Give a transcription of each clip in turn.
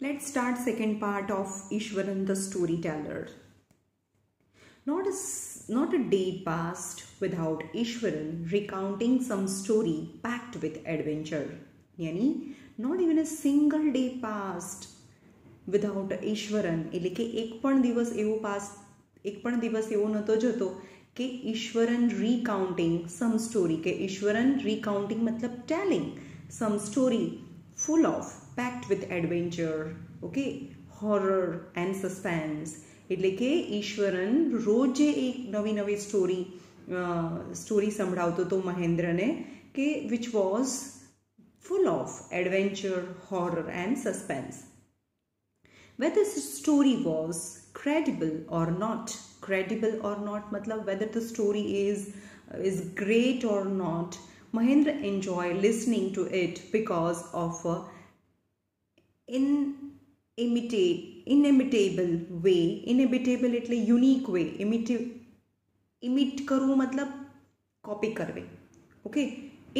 Let's start second part of Ishwaran the storyteller. Not a day passed without Ishwaran recounting some story packed with adventure. Yani, not even a single day passed without Ishwaran. એટલે કે એક પણ દિવસ એવો નહોતો જતો કે Easwaran recounting some story, કે ઈશ્વરન recounting મતલબ telling some story full of packed with adventure, okay, horror and suspense. એટલે કે ઈશ્વરન રોજે એક નવી સ્ટોરી સંભળાવતો હતો મહેન્દ્રને કે which was full of adventure, horror and suspense. Whether the story was credible or not मतलब whether the story is great or not, Mahendra enjoyed listening to it because of inimitable way. Inimitable એટલે unique way. Imit કરવું मतलब copy કરવી. Okay,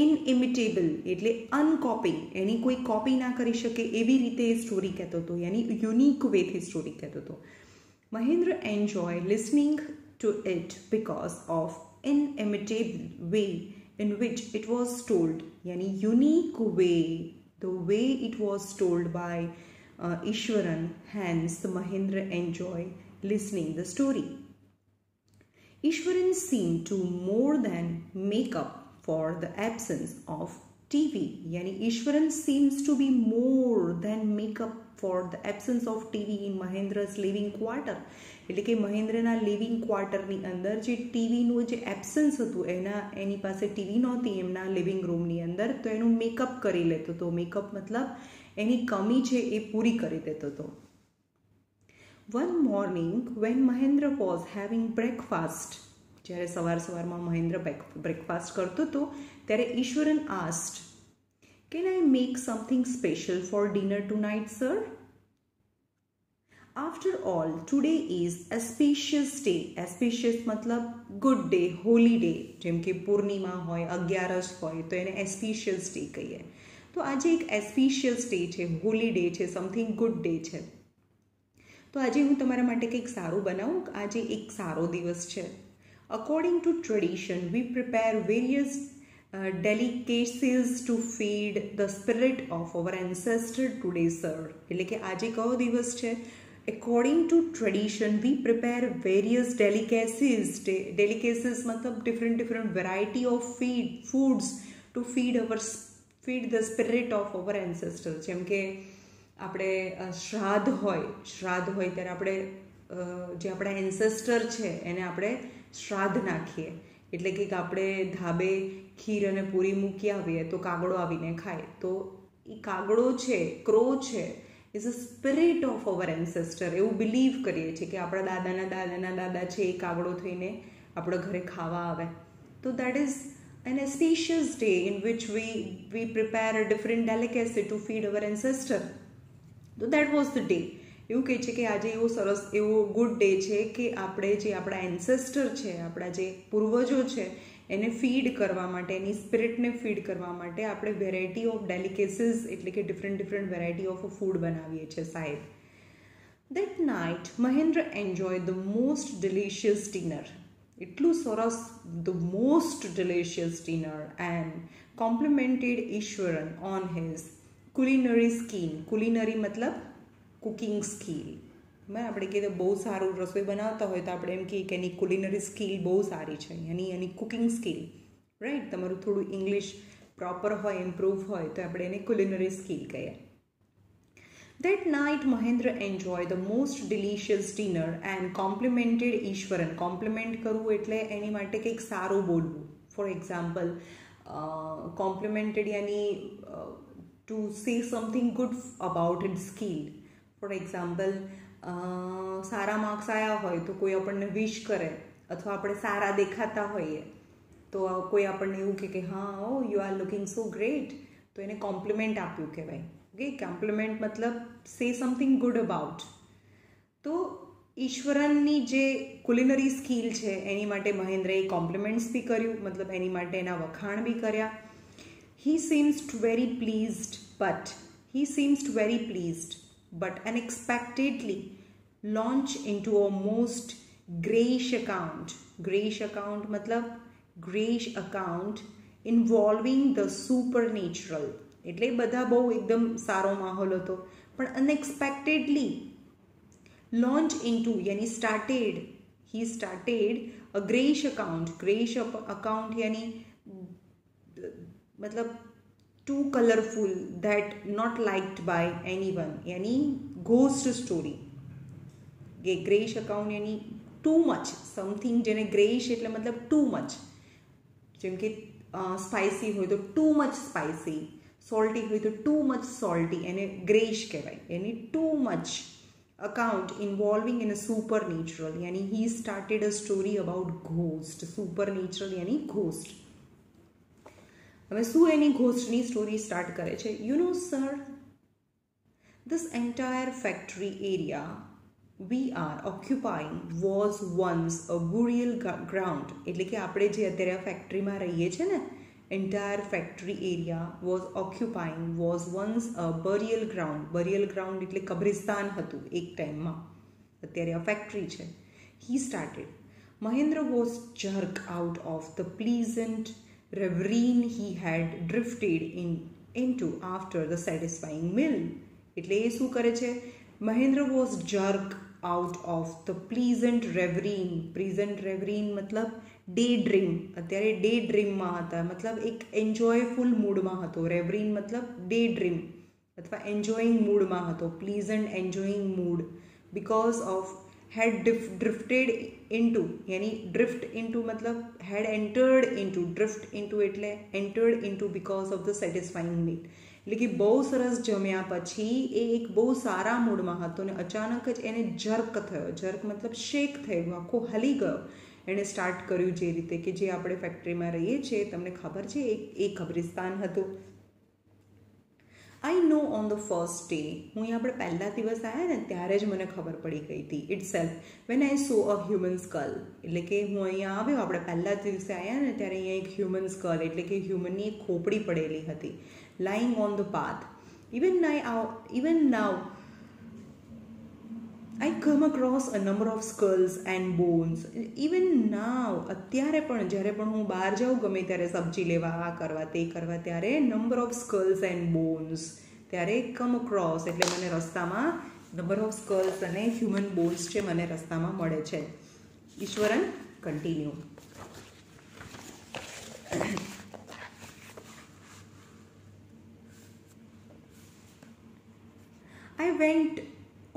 inimitable એટલે uncopying, એની કોઈ copy ના કરી શકે એવી રીતે સ્ટોરી કહેતો હતો, યાની યુનિક વેથી સ્ટોરી કહેતો હતો. Mahendra enjoyed listening to it because of inimitable way in which it was told, yani unique way, the way it was told by Ishwaran. Hence the Mahendra enjoyed listening the story. Ishwaran seemed to more than make up for the absence of TV. Yani Ishwaran seems to be more than make up for the absence of TV in Mahendra's living quarter. એટલે કે મહેન્દ્રના living ક્વાર્ટરની અંદર જે ટીવીનું જે absence હતું, એની પાસે TV નહોતી એમના living રૂમની અંદર, તો એનું મેકઅપ કરી લેતો હતો. મેકઅપ મતલબ એની કમી છે એ પૂરી કરી દેતો હતો. One morning when Mahendra was having breakfast, જ્યારે સવારમાં મહેન્દ્ર બ્રેકફાસ્ટ કરતો હતો ત્યારે Easwaran asked, "Can I make something special for dinner tonight, sir? After all, today is auspicious day." Auspicious मतलब good day, holy day. જેમ કે પૂર્ણિમા હોય, 11 હોય તો એને auspicious day કહીએ. તો આજે એક auspicious day છે, holy day છે, something good day છે. તો આજે હું તમારા માટે કંઈક સારું બનાવું. આજે એક સારો દિવસ છે. According to tradition, we prepare various delicacies to feed the spirit of our ancestor today, sir. એટલે કે આજે કયો દિવસ છે? According to tradition, we prepare various delicacies. Delicacies मतलब different variety of foods to feed the spirit of our ancestors. જેમ કે આપણે શ્રાદ્ધ હોય ત્યારે આપણે જે આપણા એન્સેસ્ટર છે એને આપણે શ્રાદ્ધ નાખીએ. એટલે કે આપણે ધાબે ખીર અને પૂરી મૂકી આવીએ તો કાગડો આવીને ખાય. તો એ કાગડો છે, ક્રો છે, is a spirit of our ancestor. એવું બિલીવ કરીએ છીએ કે આપણા દાદાના દાદા છે એ કાગડો થઈને આપણા ઘરે ખાવા આવે. તો that is an auspicious day in which we prepare a different delicacy to feed our ancestor. So that was the day. એવું કહે છે કે આજે એવો સરસ એવો ગુડ ડે છે કે આપણે જે આપણા એન્સેસ્ટર છે, આપણા જે પૂર્વજો છે એને ફીડ કરવા માટે, એની સ્પિરિટને ફીડ કરવા માટે આપણે વેરાયટી ઓફ ડેલિકેસીસ એટલે કે ડિફરન્ટ વેરાયટી ઓફ ફૂડ બનાવીએ છીએ સાહેબ. That night Mahendra enjoyed the most delicious dinner. એટલું સરસ, the most delicious dinner, and complimented Ishwaran on his culinary skill. Culinary मतलब કુકિંગ સ્કિલ. આપણે કહીએ બહુ સારું રસોઈ બનાવતા હોય તો આપણે એમ કહીએ કે એની કુલિનરી સ્કિલ બહુ સારી છે, એની કુકિંગ સ્કિલ, રાઈટ. તમારું થોડું ઇંગ્લિશ પ્રોપર હોય, ઇમ્પ્રૂવ હોય તો આપણે એને કુલિનરી સ્કિલ કહીએ. That night Mahendra enjoyed the most delicious dinner and complimented Ishwaran. Compliment કરવું એટલે એની માટે કંઈક સારું બોલવું. For example, complimented યાની to say something good about its skill. For example, Sara marks આવ્યા હોય તો કોઈ આપણને વિશ કરે, અથવા આપણે સારા દેખાતા હોઈએ તો કોઈ આપણને એવું કહે કે હા, oh you are looking so great, તો એને કોમ્પ્લિમેન્ટ આપ્યું કહેવાય. ઓકે, કોમ્પ્લિમેન્ટ મતલબ સે સમથિંગ ગુડ અબાઉટ. તો ઈશ્વરનની જે કુલિનરી સ્કિલ છે એની માટે મહેન્દ્રએ કોમ્પ્લિમેન્ટ્સ બી કર્યું, મતલબ એની માટે એના વખાણ બી કર્યા. He seemed very pleased, but unexpectedly launch into a most grayish account. Grayish account मतलब grayish account involving the supernatural. એટલે બધા બહુ એકદમ સારો માહોલ હતો, પણ unexpectedly launch into यानी he started a grayish account. Grayish account यानी मतलब too colorful that not liked by anyone, यानी ghost story. grayish account यानी too much something જેને grayish એટલે मतलब too much, જેમ કે સ્પાઇસી હોય તો too much spicy, salty હોય તો too much salty, એને grayish કહેવાય. એની too much account involving in a supernatural, यानी he started a story about ghost. supernatural यानी ghost. હવે શું એની ઘોસ્ટની સ્ટોરી સ્ટાર્ટ કરે છે? You know sir, this entire factory area we are occupying was once a burial ground. એટલે કે આપણે જે અત્યારે આ ફેક્ટરીમાં રહીએ છીએ ને, entire factory area was occupying was once a burial ground. burial ground એટલે કબ્રિસ્તાન હતું એક ટાઈમમાં, અત્યારે આ ફેક્ટરી છે. He started. Mahendra was jerked out of the pleasant reverie he had drifted into after the satisfying meal. એટલે એ શું કરે છે? Mahendra was jerk out of the pleasant reverie. Pleasant reverie મતલબ ડે ડ્રીમ. અત્યારે ડે ડ્રીમમાં હતા, મતલબ એક એન્જોયફુલ મૂડમાં હતો. રેવરીન મતલબ ડે ડ્રીમ અથવા એન્જોઈંગ મૂડમાં હતો. Pleasant enjoying mood. Because of had drifted into, यानी drift into मतलब had entered into, drift into એટલે entered into because of the satisfying meal. એટલે કે બહુ સરસ જમ્યા પછી એ એક બહુ સારા મૂડમાં હતો ને અચાનક જ એને જર્ક થયો. જર્ક મતલબ શેક થયો, આખો હલી ગયો. એણે સ્ટાર્ટ કર્યું જે રીતે કે જે આપણે ફેક્ટરીમાં રહીએ છીએ, તમને ખબર છે એક કબ્રિસ્તાન હતું. I know on the first day, હું આપણે પહેલા દિવસ આવ્યા ને ત્યારે જ મને ખબર પડી ગઈ હતી. itself when I saw a human skull. એટલે કે હું અહીંયા આવ્યો, આપણે પહેલા દિવસે આવ્યા ને ત્યારે અહીંયા એક હ્યુમન સ્કલ એટલે કે હ્યુમનની એક ખોપડી પડેલી હતી, lying on the path. Even now I come across a number of skulls and bones. Even now, અત્યારે પણ જ્યારે પણ હું બહાર જાઉં ગમે ત્યારે સબ્જી લેવા, આ કરવા તે કરવા, ત્યારે number of skulls and bones, ત્યારે come across એટલે મને રસ્તામાં number of skulls અને human bones છે મને રસ્તામાં મળે છે. Easwaran continue. I went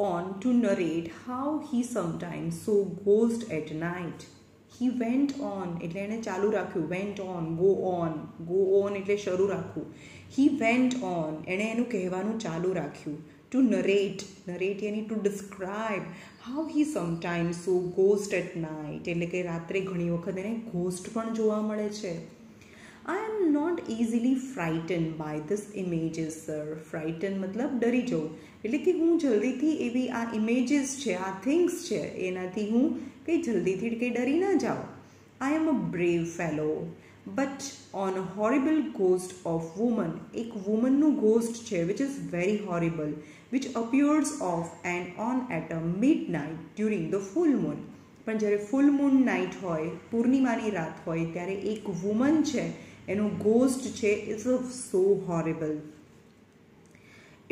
on to narrate how he sometimes saw ghosts at night. He went on એટલે એને ચાલુ રાખ્યું. went on, go on એટલે શરૂ રાખવું. He went on એણે એનું કહેવાનું ચાલુ રાખ્યું. to narrate यानी to describe how he sometimes saw ghost at night એટલે કે રાત્રે ઘણી વખત એને ghost પણ જોવા મળે છે. I am not easily frightened by this images sir. frightened मतलब ડરી જવું. એટલે કે હું જલ્દીથી એવી આ ઇમેજીસ છે, આ થિંગ્સ છે, એનાથી હું કંઈ જલ્દીથી કંઈ ડરી ના જાઉં. I am a brave fellow but on a horrible ghost of woman. એક વુમનનું ઘોસ્ટ છે which is very horrible, which appears off and on at a midnight during the full moon. પણ જ્યારે ફૂલ મૂન નાઇટ હોય, પૂર્ણિમાની રાત હોય, ત્યારે એક woman છે એનું ઘોસ્ટ છે. It's so horrible.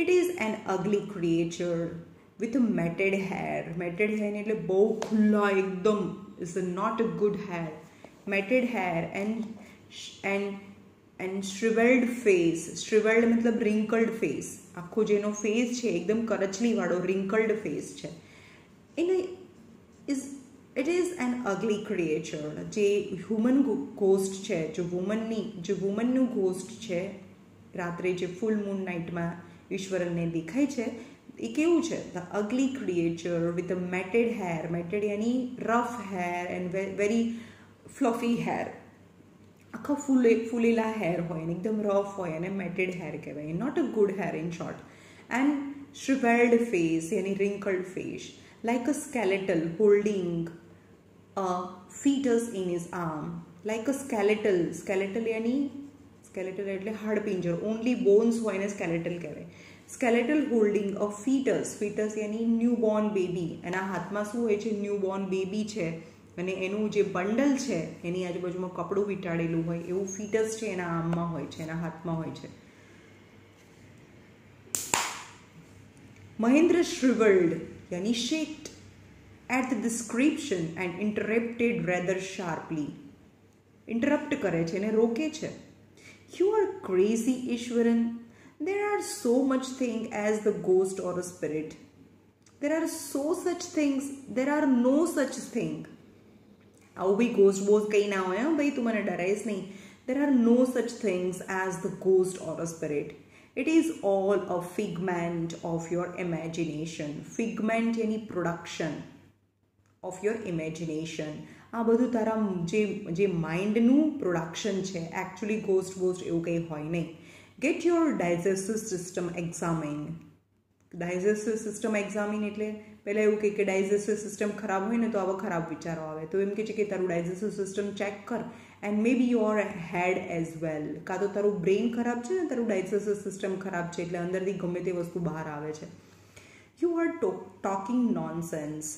It is an ugly creature with a matted hair. matted hair એટલે બહુ ખુલ્લા એકદમ, is not a good hair. matted hair and shriveled face. shriveled मतलब wrinkled face. આખો જેનો ફેસ છે એકદમ કરચલીવાળો wrinkled face છે. It is an ugly creature. જે હ્યુમન ઘોસ્ટ છે, જે વુમનનું ઘોસ્ટ છે, રાત્રે જે ફૂલ મૂન નાઇટમાં ઈશ્વરને દેખાય છે, એ કેવું છે? The ugly creature with a matted hair. Matted યાની rough hair and very fluffy hair. આખા ફૂલેલા હેર હોય અને એકદમ રફ હોય અને મેટેડ હેર કહેવાય. Not a good hair in short. And shriveled face यानी wrinkled face, like a skeletal holding a fetus in his arm. like a skeletal यानी skeletal એટલે હાડપિંજર. ઓનલી બોન્સ હોય ને સ્કેલેટલ કહેવાય. સ્કેલેટલ હોલ્ડિંગ અ foetus, foetus યાની newborn baby, એના હાથમાં શું હોય છે, ન્યૂબોર્ન બેબી છે અને એનું જે બંડલ છે એની આજુબાજુમાં કપડું વીંટાળેલું હોય એવું ફીટસ છે એના આર્મમાં હોય છે, એના હાથમાં હોય છે. મહેન્દ્ર shriveled यानी shaked at the description and interrupted rather sharply. Interrupt કરે છે ને રોકે છે. You are crazy, Ishwaran. There are so much thing as the ghost or a spirit. There are no such thing. આવું ભાઈ ગોસ્ટ બોસ્ટ કંઈ ના હોય ભાઈ, તું મને ડરાઈશ નહીં. There are no such things as the ghost or a spirit. It is all a figment of your imagination. Figment यानी production of your imagination. આ બધું તારા જે માઇન્ડનું પ્રોડક્શન છે. એકચ્યુઅલી ગોસ્ટ બોસ્ટ એવું કંઈ હોય નહીં. Get your digestive system examined. Digestive system examine એટલે પહેલાં એવું કહે કે ડાયજેસ્ટિવ સિસ્ટમ ખરાબ હોય ને તો આવા ખરાબ વિચારો આવે, તો એમ કહે છે કે તારું ડાયજેસ્ટિવ સિસ્ટમ ચેક કર and maybe your head as well. કાં તો તારું બ્રેઇન ખરાબ છે ને તારું ડાયજેસ્ટિવ સિસ્ટમ ખરાબ છે એટલે અંદરથી ગમે તે વસ્તુ બહાર આવે છે. You are talking nonsense.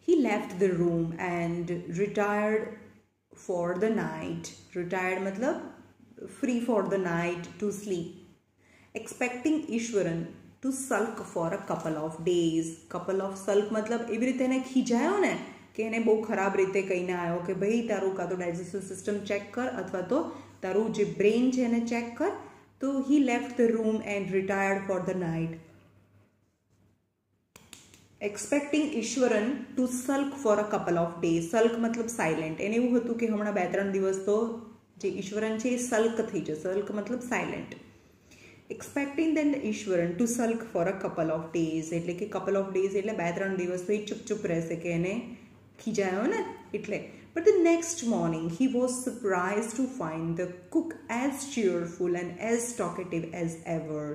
He left the room and retired for the night. Retired मतलब free for the night to sleep. Expecting Ishwaran to sulk for a couple of days. Couple of sulk मतलब એવી રીતે એને ખીજાયો ને કે એને બહુ ખરાબ રીતે કહીને આવ્યો કે ભાઈ તારું કાં તો ડાયજેસ્ટિવ સિસ્ટમ ચેક કર અથવા તો તારું જે બ્રેઇન છે એને ચેક કર. તો he left the room and retired for the night. Expecting Ishwaran to sulk for a couple of days. Sulk मतलब સાયલેન્ટ. એને એવું હતું કે હમણાં 2-3 દિવસ તો જે ઈશ્વરન છે એ સલ્ક થઈ જશે. સલ્ક मतलब silent. Expecting then Ishwaran to sulk for a couple of days. એટલે કે couple of days એટલે 2-3 દિવસ તો એ ચૂપ રહેશે કે એને ખીજાયો ને એટલે. But the next morning he was surprised to find the cook as cheerful and as talkative as ever.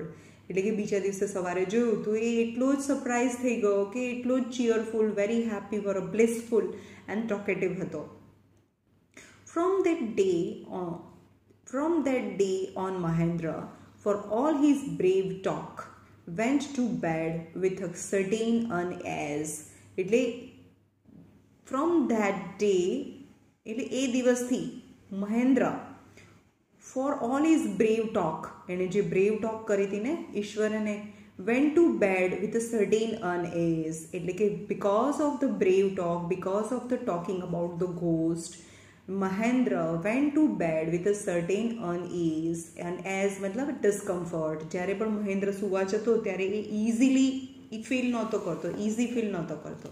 એટલે કે બીજા દિવસે સવારે જોયું તો એ એટલો જ સરપ્રાઇઝ થઈ ગયો કે એટલો જ cheerful, very happy, very blissful and talkative હતો. From that day on Mahendra, for all his brave talk, went to bed with a certain unease. એટલે from that day એટલે એ દિવસથી Mahendra for all his brave talk, એને જે brave talk કરી હતી ને ઈશ્વરને, went to bed with a certain unease. એટલે કે because of the brave talk, because of the talking about the ghost, Mahendra went to bed with a certain unease. Unease मतलब discomfort. જ્યારે પણ મહેન્દ્ર સુવા જતો ત્યારે એ easy feel નહોતો કરતો.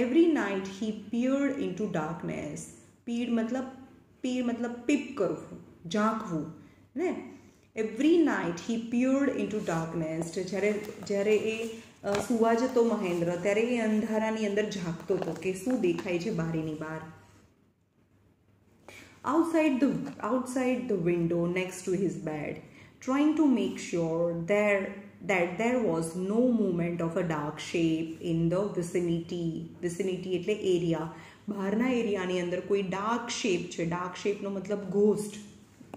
Every night he peered into darkness. peered मतलब પીપ કરવું, ઝાંકવું ને. Every night he peered into darkness. જ્યારે એ સુવા જતો મહેન્દ્ર ત્યારે એ અંધારાની અંદર ઝાંકતો હતો કે શું દેખાય છે બારીની બહાર. Outside the window next to his bed, trying to make sure that there was no movement of a dark shape in the vicinity. એટલે એરિયા, બહારના એરિયાની અંદર કોઈ ડાર્ક શેપ છે. ડાર્ક શેપનો મતલબ ઘોસ્ટ.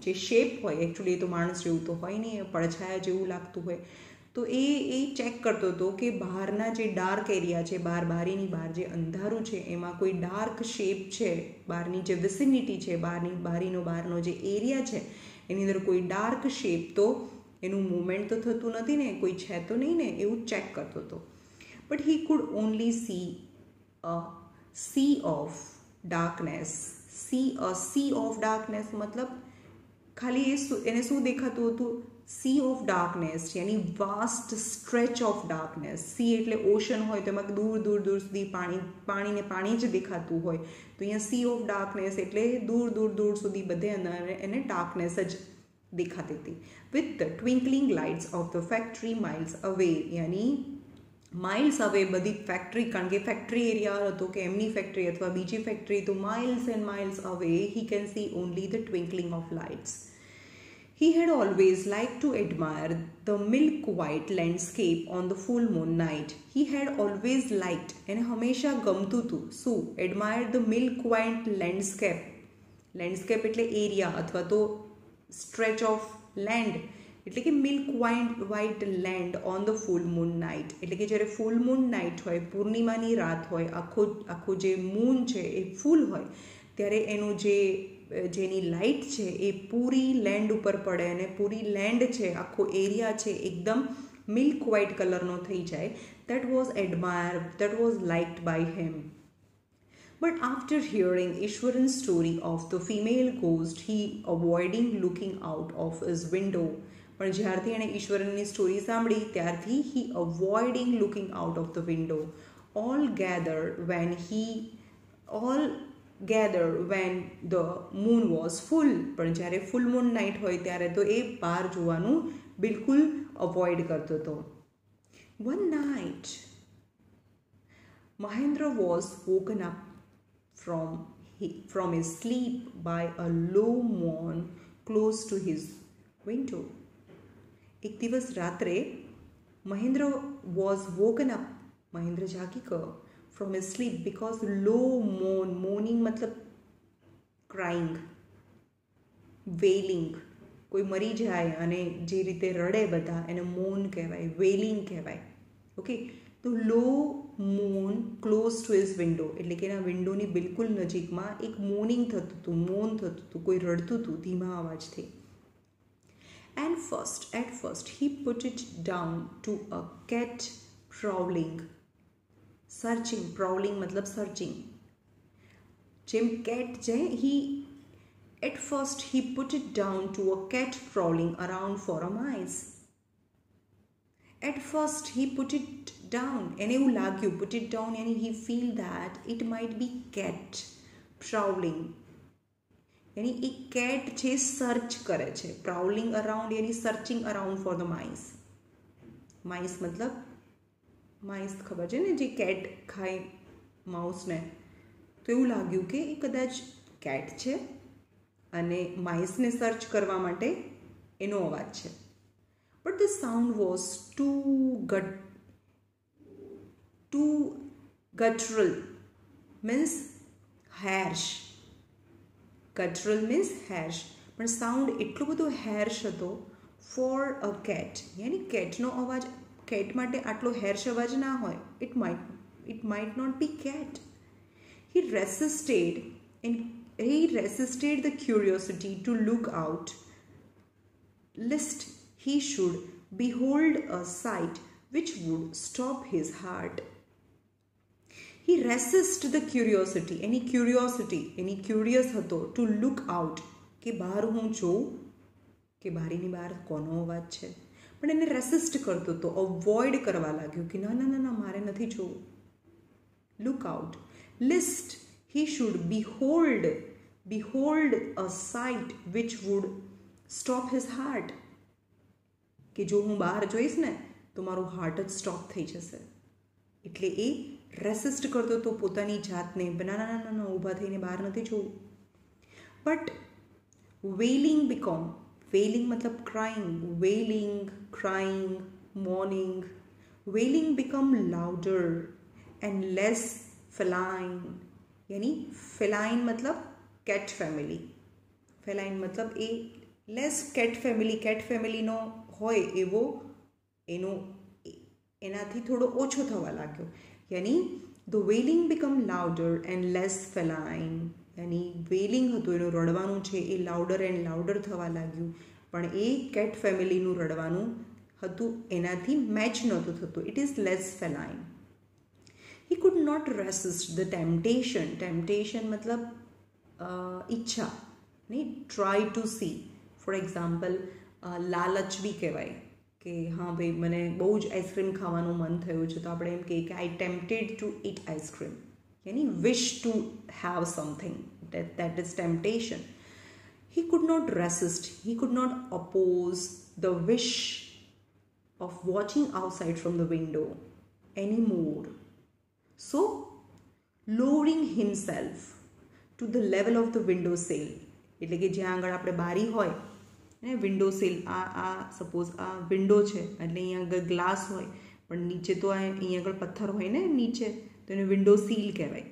જે શેપ હોય એકચ્યુઅલી એ તો માણસ જેવું તો હોય નહીં, પડછાયા જેવું લાગતું હોય. તો એ ચેક કરતો હતો કે બહારના જે ડાર્ક એરિયા છે, બારીની બહાર જે અંધારું છે એમાં કોઈ ડાર્ક શેપ છે, બહારની જે વિસિનિટી છે, બહારનો જે એરિયા છે એની અંદર કોઈ ડાર્ક શેપ, તો એનું મૂવમેન્ટ તો થતું નથી ને, કોઈ છે તો નહીં ને, એવું ચેક કરતો હતો. But he could only C a sea of darkness. a sea of darkness मतलब ખાલી એને શું દેખાતું હતું? sea of darkness यानी vast stretch of darkness. sea એટલે ઓશન હોય તો એમાં દૂર સુધી પાણી જ દેખાતું હોય, તો અહીંયા sea of darkness એટલે દૂર સુધી બધે એને darkness જ દેખાતી હતી. with the twinkling lights of the factory miles away. यानी માઇલ્સ અવે બધી ફેક્ટરી, કારણ કે ફેક્ટરી એરિયા હતો કે એમની ફેક્ટરી અથવા બીજી ફેક્ટરી, તો miles and miles away he can see only the twinkling of lights. He had always liked to admire the milk white landscape on the full moon night. He had always liked, એને હંમેશા ગમતું હતું શું? admire the milk white landscape. Landscape એટલે area અથવા તો stretch of land એટલે કે milk white land on the full moon night, એટલે કે જ્યારે ફૂલ મૂન નાઇટ હોય, પૂર્ણિમાની રાત હોય, આખો જે મૂન છે એ ફૂલ હોય, ત્યારે એનું જેની લાઇટ છે એ પૂરી લેન્ડ ઉપર પડે અને પૂરી લેન્ડ છે, આખો એરિયા છે એકદમ મિલ્ક વ્હાઇટ કલરનો થઈ જાય. That was admired, that was liked by him. But after hearing Ishwaran's story of the female ghost, he avoiding looking out of his window. પણ જ્યારથી એણે ઈશ્વરનની સ્ટોરી સાંભળી ત્યારથી he avoiding looking out of the window. All gathered when the moon was full. પણ જ્યારે full moon night હોય ત્યારે તો એ બહાર જોવાનું બિલકુલ અવોઇડ કરતો હતો. One night, Mahendra was woken up from his sleep by a low moan close to his window. એક દિવસ રાત્રે Mahendra was woken up, Mahendra જાગી ગયો from his sleep because low moaning મતલબ crying, wailing. કોઈ મરી જાય અને જે રીતે રડે બધા એને મોન કહેવાય, wailing કહેવાય. ઓકે, તો લો મોન ક્લોઝ ટુ હિઝ વિન્ડો એટલે કે એના વિન્ડોની બિલકુલ નજીકમાં એક મોનિંગ થતું હતું, મૌન થતું હતું, કોઈ રડતું હતું ધીમા અવાજથી. And at first he put it down to a cat prowling. prowling મતલબ સર્ચિંગ. જેમ કેટ જાય, at first he put it down to a cat prowling around for a mice. At first he put it down, એને એવું લાગ્યું, put it down yani he feel that it might be cat prowling, yani એક cat છે search કરે છે, prowling around yani searching around for the mice. mice મતલબ mice ખબર છે ને, જે કેટ ખાય માઉસને, તો એવું લાગ્યું કે એ કદાચ કેટ છે અને માઇસને સર્ચ કરવા માટે એનો અવાજ છે. But the sound was too guttural, means harsh. Guttural means harsh. પણ સાઉન્ડ એટલો બધો harsh હતો for a cat. યાની કેટનો અવાજ, કેટ માટે આટલો harsh અવાજ ના હોય. It might not be cat. He resisted the curiosity to look out, lest he should behold a sight which would stop his heart. He resisted the curiosity, any curious હતો to look out, કે બહાર હું જોઉં કે બારીની બહાર કોનો અવાજ છે, પણ એને રેસિસ્ટ કરતો હતો, અવોઇડ કરવા લાગ્યો કે ના ના ના ના મારે નથી જોવું. Look out, list he should behold a sight which would stop his heart, કે જો હું બહાર જોઈશ ને તો મારું હાર્ટ જ સ્ટોપ થઈ જશે. એટલે એ રેસિસ્ટ કરતો હતો પોતાની જાતને, ના ના ના ના ઊભા થઈને બહાર નથી જોવું. બટ wailing મતલબ crying, mourning. wailing become louder and less feline, यानी feline मतलब cat family, feline मतलब એ less cat family નો હોય એવો એનાથી થોડો ઓછો થવા લાગ્યો. यानी the wailing become louder and less feline, यानी wailing હતું એનું રડવાનું છે એ લાઉડર એન્ડ લાઉડર થવા લાગ્યું, પણ એ કેટ ફેમિલીનું રડવાનું હતું એનાથી મેચ નહોતું થતું. It is less feline. he could not resist the temptation मतलब ઈચ્છા નહીં, try to see. For example લાલચ બી કહેવાય કે હા ભાઈ મને બહુ જ આઈસ્ક્રીમ ખાવાનું મન થયું છે, તો આપણે એમ કહીએ કે I tempted to eat ice cream, યાની wish to have something, that is temptation. He could not resist, he could not oppose the wish of watching outside from the window anymore. So, lowering himself to the level of the window sill, એટલે કે જ્યાં આગળ આપણે બારી હોય ને window seal, આ suppose આ વિન્ડો છે એટલે અહીંયા આગળ ગ્લાસ હોય, પણ નીચે તો અહીંયા આગળ પથ્થર હોય ને નીચે, તો એને વિન્ડો સીલ કહેવાય.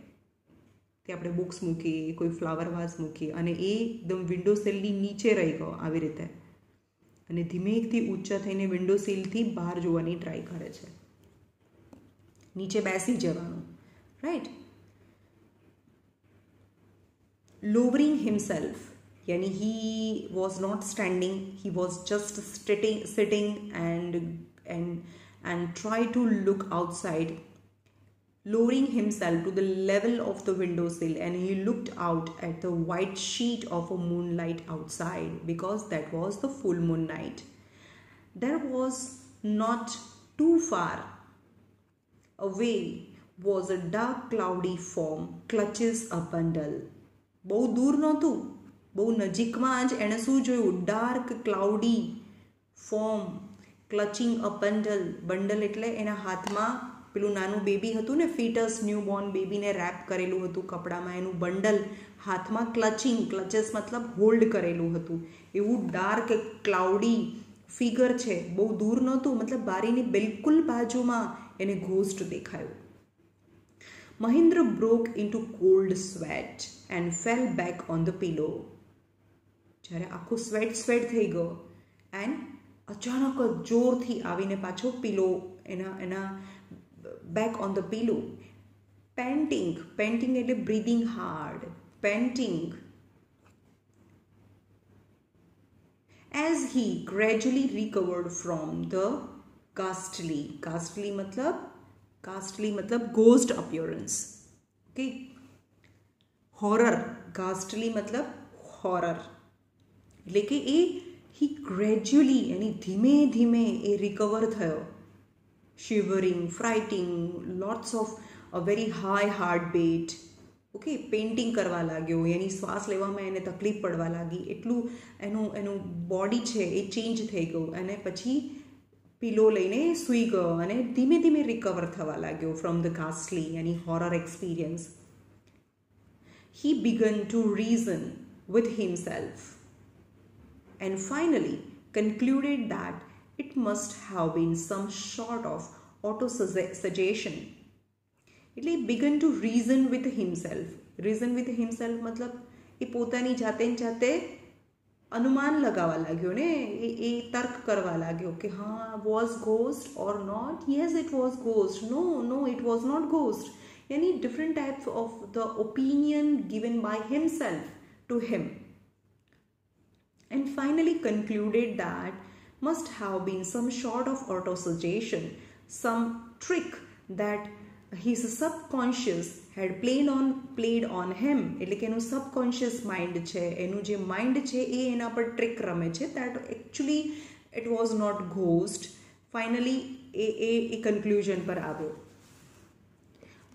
તે આપણે બુક્સ મૂકીએ, કોઈ ફ્લાવર વાસ મૂકીએ અને એ એકદમ વિન્ડો સિલની નીચે રહી ગયો આવી રીતે, અને ધીમેકથી ઊંચા થઈને વિન્ડો સીલથી બહાર જોવાની ટ્રાય કરે છે. નીચે બેસી જવાનું, right. Lowering himself, yani he was not standing, he was just sitting and try to look outside, lowering himself to the level of the windowsill, and he looked out at the white sheet of a moonlight outside, because that was the full moon night. There was not too far away was a dark cloudy form clutches a bundle. બહુ દૂર નહોતું, બહુ નજીકમાં જ એણે શું જોયું? Dark cloudy form ક્લચિંગ અ bundle. Bundle એટલે એના હાથમાં પેલું નાનું બેબી હતું ને, ફીટસ, ન્યૂબોર્ન બેબીને રેપ કરેલું હતું કપડામાં, એનું બંડલ હાથમાં ક્લચિંગ, ક્લચેસ મતલબ હોલ્ડ કરેલું હતું. એવું ડાર્ક ક્લાઉડી ફિગર છે, બહુ દૂર નહોતું, મતલબ બારીની બિલકુલ બાજુમાં એને ઘોસ્ટ દેખાયું. Mahendra broke into cold sweat and fell back on the pillow. જ્યારે આખું સ્વેટ થઈ ગયો એન્ડ અચાનક જ જોરથી આવીને પાછો પિલો એના back on the pillow. Panting એટલે breathing hard, panting. As he gradually recovered from the ghastly मतलब ghost appearance. Okay, horror. Ghastly मतलब horror. એટલે કે એ he gradually यानी ધીમે ધીમે એ રિકવર થયો. shivering, frighting, lots of a very high heartbeat. Okay, painting કરવા લાગ્યો, એની શ્વાસ લેવામાં એને તકલીફ પડવા લાગી, એટલું એનું બોડી છે એ ચેન્જ થઈ ગયું, અને પછી પિલો લઈને સૂઈ ગયો અને ધીમે ધીમે રિકવર થવા લાગ્યો ફ્રોમ ધ ઘાસ્ટલી એની horror experience. He began to reason with himself and finally concluded that it must have been some sort of auto-suggestion. એટલે began to reason with himself. Reason with himself મતલબ એ પોતાની જાતે अनुमान लगावा लाग्यो ने, ए तर्क करवा लाग्यो कि हाँ was ghost or not. Yes, it was ghost. No, it was not ghost. यानी different types of the opinion given by himself to him, and finally concluded that must have been some sort of auto-suggestion, some trick that his subconscious had played on him. એટલે કે એનું subconscious mind છે, એનું જે mind છે એ એના પર trick રમે છે. that actually it was not ghost. finally A conclusion પર આવ્યો.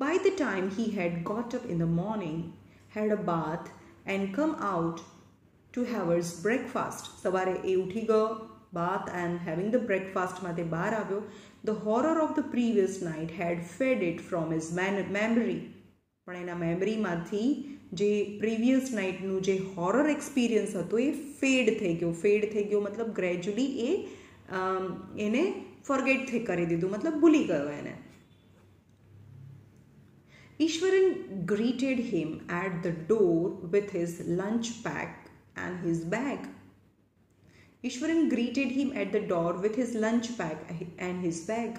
By the time he had got up in the morning, had a bath and come out to have his breakfast, સવારે એ ઉઠી ગયો, bath and having the breakfast માટે બહાર આવ્યો. The horror of the previous night had faded from his memory. પણ એના મેમરીમાંથી જે પ્રીવિયસ નાઇટનું જે હોરર એક્સપિરિયન્સ હતો એ ફેડ થઈ ગયો મતલબ ગ્રેજ્યુઅલી એને ફોરગેટ કરી દીધું, મતલબ ભૂલી ગયો એને. Ishwaran greeted him at the door with his lunch pack and his bag. Ishwaran greeted him at the door with his lunch pack and his bag.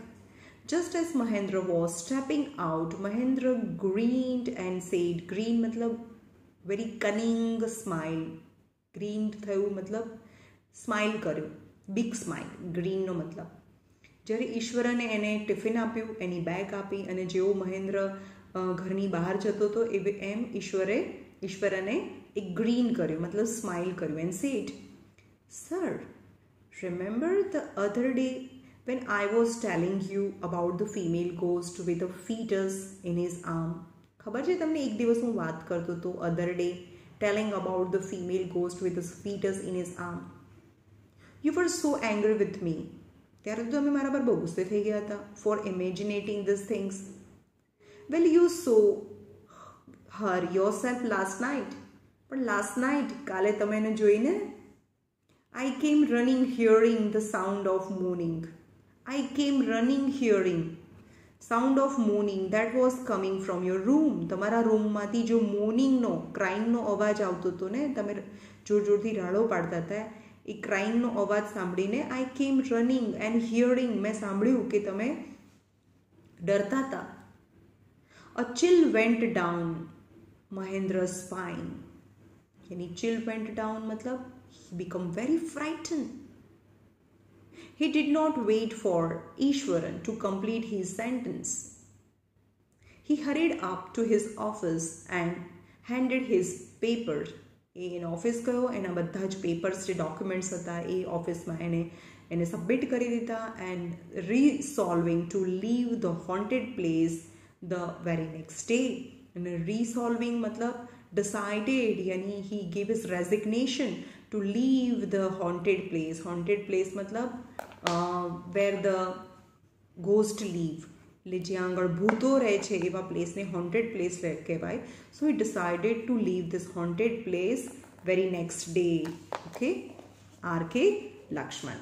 Just as Mahendra was stepping out, Mahendra grinned and said, green मतलब very cunning smile. Grinned થયું मतलब smile કર્યું, big smile. green નો मतलब જ્યારે ઈશ્વરને એને tiffin આપ્યું, એની bag આપી, અને જેવો મહેન્દ્ર ઘરની બહાર જતો હતો એમ ઈશ્વરને એક ગ્રીન કર્યું, મતલબ સ્માઇલ કર્યું. And said, Sir, remember the other day when I was telling you about the female ghost with a fetus in his arm? ખબર છે તમને, એક દિવસ હું વાત કરતો હતો, other day, telling about the female ghost with a fetus in his arm. You were so angry with me. ત્યારે તો તમે મારા પર બહુ ગુસ્સે થઈ ગયા હતા, for imagining these things. Well, you saw her yourself last night. પણ last night, કાલે તમે એને જોઈને, I came running hearing the sound of moaning. I came running hearing sound of moaning that was coming from your room. તમારા રૂમમાંથી જો મોર્નિંગનો ક્રાઇમનો અવાજ આવતો હતો ને, તમે જોર જોરથી રાડો પાડતા હતા, એ ક્રાઇંગનો અવાજ સાંભળીને આઈ કેમ રનિંગ એન્ડ હિયરિંગ, મેં સાંભળ્યું કે તમે ડરતા હતા. અ ચિલ વેન્ટ ડાઉન મહેન્દ્ર's spine. यानी chill went down मतलब he became very frightened. He did not wait for Ishwaran to complete his sentence. He hurried up to his office and handed his papers. in office ગયો, એના બધા જ papers જે documents હતા એ ઓફિસમાં એને submit કરી દીધા. And resolving to leave the haunted place the very next day. અને રીસોલ્વિંગ મતલબ decided, यानी he gave his resignation to leave the haunted place. Haunted place मतलब where the ghost live, એટલે જ્યાં આગળ ભૂતો રહે છે એવા પ્લેસને હોન્ટેડ પ્લેસ કહેવાય. સો he decided to leave this haunted place very next day. Okay, R.K. Lakshman.